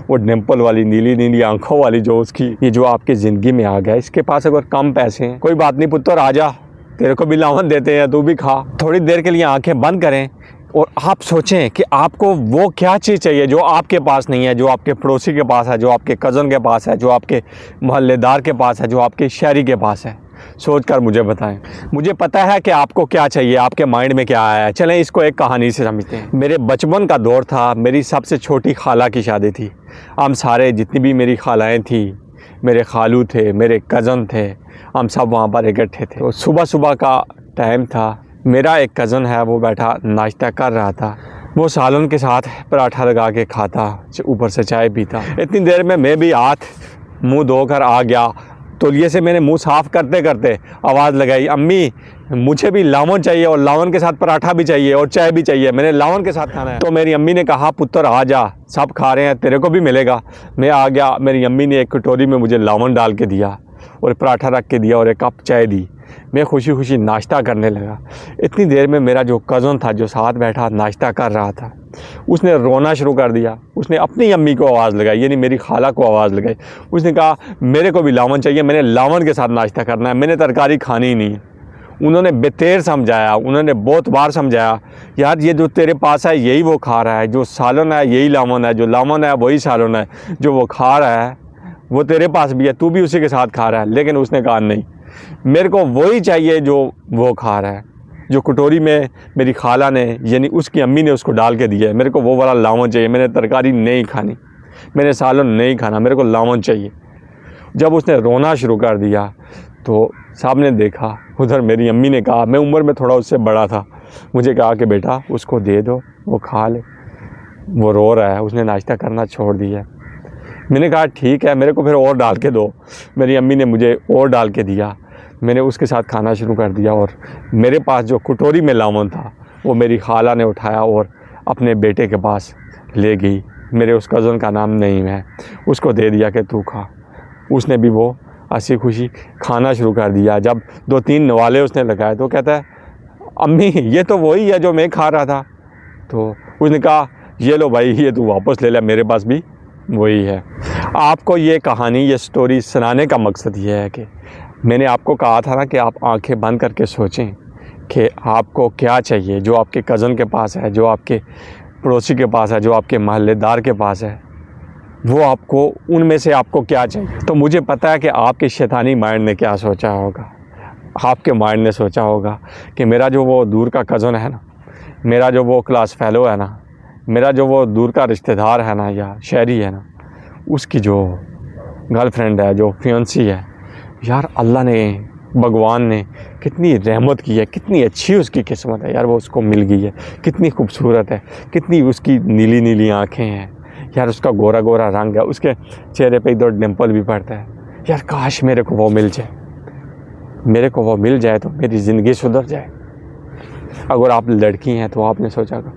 وہ ڈمپل والی نیلی نیلی آنکھوں والی جو اس کی یہ جو آپ کی زندگی میں آ گیا، اس کے پاس اگر کم پیسے ہیں، کوئی بات نہیں پتر، آ جا، تیرے کو بھی لاون دیتے ہیں، تو بھی کھا۔ تھوڑی دیر کے لیے آنکھیں بند کریں اور آپ سوچیں کہ آپ کو وہ کیا چیز چاہیے جو آپ کے پاس نہیں ہے، جو آپ کے پڑوسی کے پاس ہے، جو آپ کے کزن کے پاس ہے، جو آپ کے محلے دار کے پاس ہے، جو آپ کے شہری کے پاس ہے۔ سوچ کر مجھے بتائیں۔ مجھے پتہ ہے کہ آپ کو کیا چاہیے، آپ کے مائنڈ میں کیا آیا ہے۔ چلیں اس کو ایک کہانی سے سمجھتے ہیں۔ میرے بچپن کا دور تھا، میری سب سے چھوٹی خالہ کی شادی تھی۔ ہم سارے جتنی بھی میری خالائیں تھیں، میرے خالو تھے، میرے کزن تھے، ہم سب وہاں پر اکٹھے تھے۔ تو صبح کا ٹائم تھا، میرا ایک کزن ہے وہ بیٹھا ناشتہ کر رہا تھا، وہ سالن کے ساتھ پراٹھا لگا کے کھاتا، اوپر سے چائے پیتا۔ اتنی دیر میں بھی ہاتھ منہ دھو کر آ گیا، تولیے سے میں نے منہ صاف کرتے کرتے آواز لگائی، امی مجھے بھی لاون چاہیے اور لاون کے ساتھ پراٹھا بھی چاہیے اور چائے بھی چاہیے، میں نے لاون کے ساتھ کھانا ہے۔ تو میری امی نے کہا پتر آ جا، سب کھا رہے ہیں، تیرے کو بھی ملے گا۔ میں آ گیا، میری امی نے ایک کٹوری میں مجھے لاون ڈال کے دیا اور پراٹھا رکھ کے دیا اور ایک کپ چائے دی۔ میں خوشی خوشی ناشتہ کرنے لگا۔ اتنی دیر میں میرا جو کزن تھا جو ساتھ بیٹھا ناشتہ کر رہا تھا، اس نے رونا شروع کر دیا۔ اس نے اپنی امی کو آواز لگائی، یعنی میری خالہ کو آواز لگائی۔ اس نے کہا میرے کو بھی لاون چاہیے، میں نے لاون کے ساتھ ناشتہ کرنا ہے، میں نے ترکاری کھانی ہی نہیں ہے۔ انہوں نے بتیر سمجھایا، انہوں نے بہت بار سمجھایا، یار یہ جو تیرے پاس ہے یہی وہ کھا رہا ہے، جو سالن ہے یہی لاون ہے، جو لاون ہے وہی سالن ہے، جو وہ کھا رہا ہے وہ تیرے پاس بھی ہے، تو بھی اسی کے ساتھ کھا رہا ہے۔ لیکن اس نے کہا نہیں، میرے کو وہی چاہیے جو وہ کھا رہا ہے، جو کٹوری میں میری خالہ نے یعنی اس کی امی نے اس کو ڈال کے دیا ہے، میرے کو وہ والا لاون چاہیے، میں نے ترکاری نہیں کھانی، میں نے سالن نہیں کھانا، میرے کو لاون چاہیے۔ جب اس نے رونا شروع کر دیا تو صاحب نے دیکھا، ادھر میری امی نے کہا، میں عمر میں تھوڑا اس سے بڑا تھا، مجھے کہا کہ بیٹا اس کو دے دو، وہ کھا لے، وہ رو رہا ہے، اس نے ناشتہ کرنا چھوڑ دیا۔ میں نے کہا ٹھیک ہے، میرے کو پھر اور ڈال کے دو۔ میری امی نے مجھے اور ڈال کے دیا، میں نے اس کے ساتھ کھانا شروع کر دیا، اور میرے پاس جو کٹوری میں لاون تھا وہ میری خالہ نے اٹھایا اور اپنے بیٹے کے پاس لے گئی۔ میرے اس کزن کا نام نعیم ہے، اس کو دے دیا کہ تو کھا۔ اس نے بھی وہ ہنسی خوشی کھانا شروع کر دیا۔ جب 2-3 نوالے اس نے لگائے تو کہتا ہے امی یہ تو وہی ہے جو میں کھا رہا تھا۔ تو اس نے کہا یہ لو بھائی، یہ تو واپس لے لیا، میرے پاس بھی وہی ہے۔ آپ کو یہ کہانی، یہ سٹوری سنانے کا مقصد یہ ہے کہ میں نے آپ کو کہا تھا نا کہ آپ آنکھیں بند کر کے سوچیں کہ آپ کو کیا چاہیے، جو آپ کے کزن کے پاس ہے، جو آپ کے پڑوسی کے پاس ہے، جو آپ کے محلے دار کے پاس ہے، وہ آپ کو ان میں سے آپ کو کیا چاہیے۔ تو مجھے پتہ ہے کہ آپ کے شیطانی مائنڈ نے کیا سوچا ہوگا۔ آپ کے مائنڈ نے سوچا ہوگا کہ میرا جو وہ دور کا کزن ہے نا، میرا جو وہ کلاس فیلو ہے نا، میرا جو وہ دور کا رشتہ دار ہے نا یا شہری ہے نا، اس کی جو گرل فرینڈ ہے، جو فیونسی ہے، یار اللہ نے، بھگوان نے کتنی رحمت کی ہے، کتنی اچھی اس کی قسمت ہے، یار وہ اس کو مل گئی ہے، کتنی خوبصورت ہے، کتنی اس کی نیلی نیلی آنکھیں ہیں، یار اس کا گورا گورا رنگ ہے، اس کے چہرے پہ 2 ڈمپل بھی پڑتا ہے۔ یار کاش میرے کو وہ مل جائے، میرے کو وہ مل جائے تو میری زندگی سدھر جائے۔ اگر آپ لڑکی ہیں تو آپ نے سوچا کہ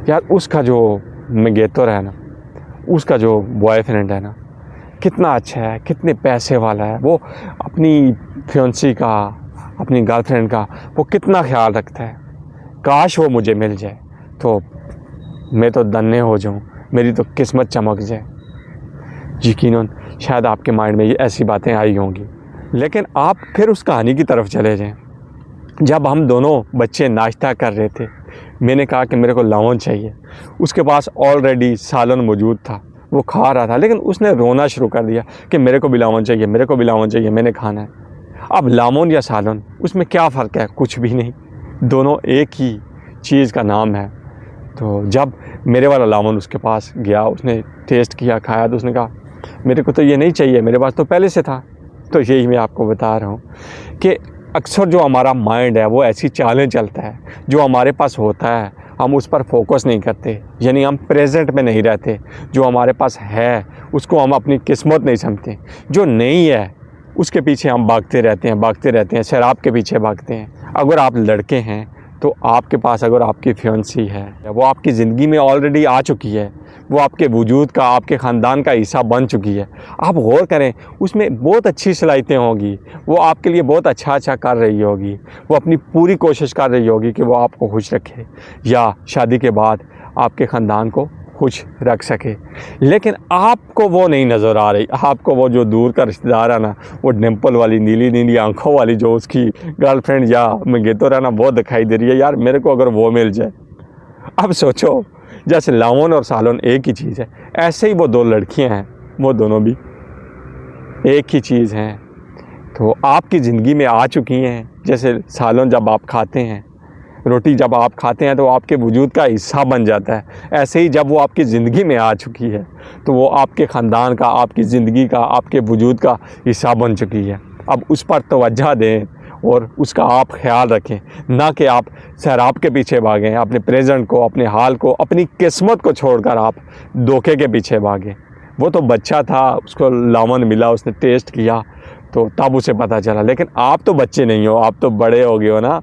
یار اس کا جو منگیتر ہے نا، اس کا جو بوائے فرینڈ ہے نا، کتنا اچھا ہے، کتنے پیسے والا ہے، وہ اپنی فیونسی کا، اپنی گرل فرینڈ کا وہ کتنا خیال رکھتا ہے، کاش وہ مجھے مل جائے تو میں تو دھنیہ ہو جاؤں، میری تو قسمت چمک جائے۔ یقیناً شاید آپ کے مائنڈ میں یہ ایسی باتیں آئی ہوں گی، لیکن آپ پھر اس کہانی کی طرف چلے جائیں۔ جب ہم دونوں بچے ناشتہ کر رہے تھے، میں نے کہا کہ میرے کو لاون چاہیے، اس کے پاس آلریڈی سالن موجود تھا، وہ کھا رہا تھا، لیکن اس نے رونا شروع کر دیا کہ میرے کو بھی لاون چاہیے، میرے کو بھی لاون چاہیے، میں نے کھانا ہے۔ اب لاون یا سالن، اس میں کیا فرق ہے؟ کچھ بھی نہیں، دونوں ایک ہی چیز کا نام ہے۔ تو جب میرے والا لاون اس کے پاس گیا، اس نے ٹیسٹ کیا، کھایا، تو اس نے کہا میرے کو تو یہ نہیں چاہیے، میرے پاس تو پہلے سے تھا۔ تو یہی میں آپ کو بتا رہا ہوں کہ اکثر جو ہمارا مائنڈ ہے وہ ایسی چالیں چلتا ہے، جو ہمارے پاس ہوتا ہے ہم اس پر فوکس نہیں کرتے، یعنی ہم پریزنٹ میں نہیں رہتے۔ جو ہمارے پاس ہے اس کو ہم اپنی قسمت نہیں سمجھتے، جو نہیں ہے اس کے پیچھے ہم بھاگتے رہتے ہیں، شراب کے پیچھے بھاگتے ہیں۔ اگر آپ لڑکے ہیں تو آپ کے پاس اگر آپ کی فیونسی ہے، وہ آپ کی زندگی میں آلریڈی آ چکی ہے، وہ آپ کے وجود کا، آپ کے خاندان کا حصہ بن چکی ہے، آپ غور کریں، اس میں بہت اچھی صلاحیتیں ہوں گی، وہ آپ کے لیے بہت اچھا کر رہی ہوگی، وہ اپنی پوری کوشش کر رہی ہوگی کہ وہ آپ کو خوش رکھے، یا شادی کے بعد آپ کے خاندان کو خوش رکھ سکے. لیکن آپ کو وہ نہیں نظر آ رہی. آپ کو وہ جو دور کا رشتہ دار ہے نا, وہ ڈمپل والی نیلی نیلی آنکھوں والی جو اس کی گرل فرینڈ یا منگیتر ہے نا, وہ دکھائی دے رہی ہے. یار میرے کو اگر وہ مل جائے. اب سوچو, جیسے لاون اور سالون ایک ہی چیز ہے, ایسے ہی وہ دو لڑکیاں ہیں, وہ دونوں بھی ایک ہی چیز ہیں. تو آپ کی زندگی میں آ چکی ہیں. جیسے سالون جب آپ کھاتے ہیں, روٹی جب آپ کھاتے ہیں تو آپ کے وجود کا حصہ بن جاتا ہے. ایسے ہی جب وہ آپ کی زندگی میں آ چکی ہے تو وہ آپ کے خاندان کا, آپ کی زندگی کا, آپ کے وجود کا حصہ بن چکی ہے. اب اس پر توجہ دیں اور اس کا آپ خیال رکھیں, نہ کہ آپ سیراب کے پیچھے بھاگیں. اپنے پریزنٹ کو, اپنے حال کو, اپنی قسمت کو چھوڑ کر آپ دھوکے کے پیچھے بھاگیں. وہ تو بچہ تھا, اس کو لاون ملا, اس نے ٹیسٹ کیا تو تب اسے پتہ چلا. لیکن آپ تو بچے نہیں ہو, آپ تو بڑے ہو گئے ہو نا.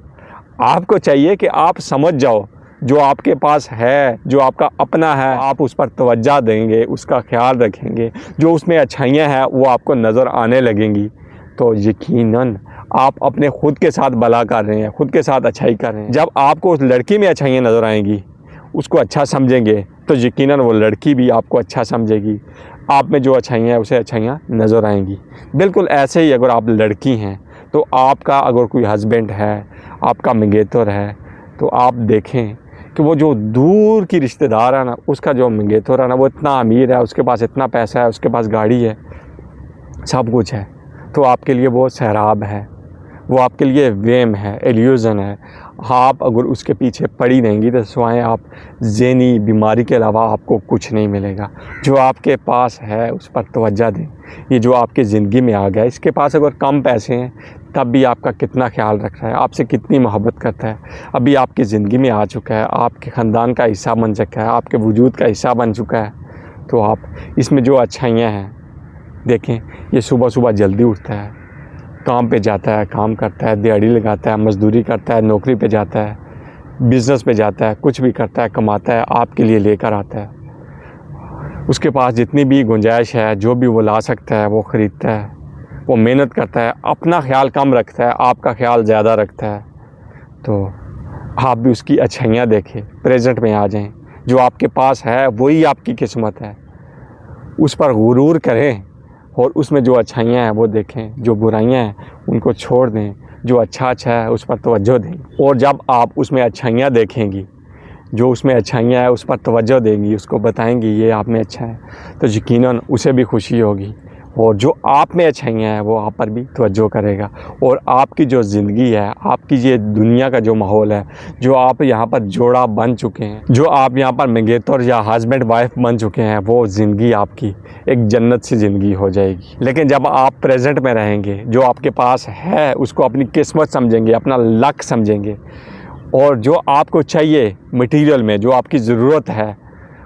آپ کو چاہیے کہ آپ سمجھ جاؤ جو آپ کے پاس ہے, جو آپ کا اپنا ہے, آپ اس پر توجہ دیں گے, اس کا خیال رکھیں گے. جو اس میں اچھائیاں ہیں وہ آپ کو نظر آنے لگیں گی تو یقیناً آپ اپنے خود کے ساتھ بھلا کر رہے ہیں, خود کے ساتھ اچھائی کر رہے ہیں. جب آپ کو اس لڑکی میں اچھائیاں نظر آئیں گی, اس کو اچھا سمجھیں گے, تو یقیناً وہ لڑکی بھی آپ کو اچھا سمجھے گی. آپ میں جو اچھائیاں ہیں اسے اچھائیاں نظر آئیں گی. بالکل ایسے ہی اگر آپ لڑکی ہیں تو آپ کا اگر کوئی ہسبینڈ ہے, آپ کا منگیتر ہے, تو آپ دیکھیں کہ وہ جو دور کی رشتہ دار ہے نا, اس کا جو منگیتر ہے نا, وہ اتنا امیر ہے, اس کے پاس اتنا پیسہ ہے, اس کے پاس گاڑی ہے, سب کچھ ہے. تو آپ کے لیے وہ سیراب ہے, وہ آپ کے لیے ویم ہے, ایلیوژن ہے. آپ اگر اس کے پیچھے پڑی رہیں گی تو سوائے آپ ذہنی بیماری کے علاوہ آپ کو کچھ نہیں ملے گا. جو آپ کے پاس ہے اس پر توجہ دیں. یہ جو آپ کی زندگی میں آ گیا, اس کے پاس اگر کم پیسے ہیں تب بھی آپ کا کتنا خیال رکھ رہا ہے, آپ سے کتنی محبت کرتا ہے. ابھی آپ کی زندگی میں آ چکا ہے, آپ کے خاندان کا حصہ بن چکا ہے, آپ کے وجود کا حصہ بن چکا ہے. تو آپ اس میں جو اچھائیاں ہیں دیکھیں. یہ صبح صبح جلدی اٹھتا ہے, کام پہ جاتا ہے, کام کرتا ہے, دیہڑی لگاتا ہے, مزدوری کرتا ہے, نوکری پہ جاتا ہے, بزنس پہ جاتا ہے, کچھ بھی کرتا ہے, کماتا ہے, آپ کے لیے لے کر آتا ہے. اس کے پاس جتنی بھی گنجائش ہے, جو بھی وہ لا سکتا ہے وہ خریدتا ہے. وہ محنت کرتا ہے, اپنا خیال کم رکھتا ہے, آپ کا خیال زیادہ رکھتا ہے. تو آپ بھی اس کی اچھائیاں دیکھیں, پریزنٹ میں آ جائیں. جو آپ کے پاس ہے وہی آپ کی قسمت ہے. اس پر غرور کریں اور اس میں جو اچھائیاں ہیں وہ دیکھیں, جو برائیاں ہیں ان کو چھوڑ دیں. جو اچھا ہے اس پر توجہ دیں. اور جب آپ اس میں اچھائیاں دیکھیں گی, جو اس میں اچھائیاں ہیں اس پر توجہ دیں گی, اس کو بتائیں گی یہ آپ میں اچھا ہے, تو یقیناً اسے بھی خوشی ہوگی. اور جو آپ میں اچھائیاں ہیں وہ آپ پر بھی توجہ کرے گا. اور آپ کی جو زندگی ہے, آپ کی یہ دنیا کا جو ماحول ہے, جو آپ یہاں پر جوڑا بن چکے ہیں, جو آپ یہاں پر منگیتر یا ہسبینڈ وائف بن چکے ہیں, وہ زندگی آپ کی ایک جنت سی زندگی ہو جائے گی. لیکن جب آپ پریزنٹ میں رہیں گے, جو آپ کے پاس ہے اس کو اپنی قسمت سمجھیں گے, اپنا لک سمجھیں گے, اور جو آپ کو چاہیے مٹیریل میں, جو آپ کی ضرورت ہے,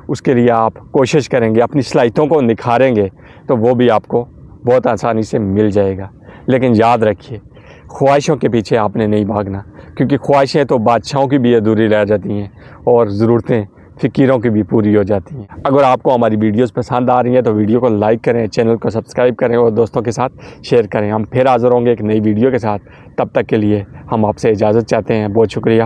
اس کے لیے آپ کوشش کریں گے, اپنی صلاحیتوں کو نکھاریں گے, تو وہ بھی آپ کو بہت آسانی سے مل جائے گا. لیکن یاد رکھیے, خواہشوں کے پیچھے آپ نے نہیں بھاگنا, کیونکہ خواہشیں تو بادشاہوں کی بھی ادھوری رہ جاتی ہیں اور ضرورتیں فقیروں کی بھی پوری ہو جاتی ہیں. اگر آپ کو ہماری ویڈیوز پسند آ رہی ہیں تو ویڈیو کو لائک کریں, چینل کو سبسکرائب کریں اور دوستوں کے ساتھ شیئر کریں. ہم پھر حاضر ہوں گے ایک نئی ویڈیو کے ساتھ. تب تک کے لیے ہم آپ سے اجازت چاہتے ہیں. بہت شکریہ.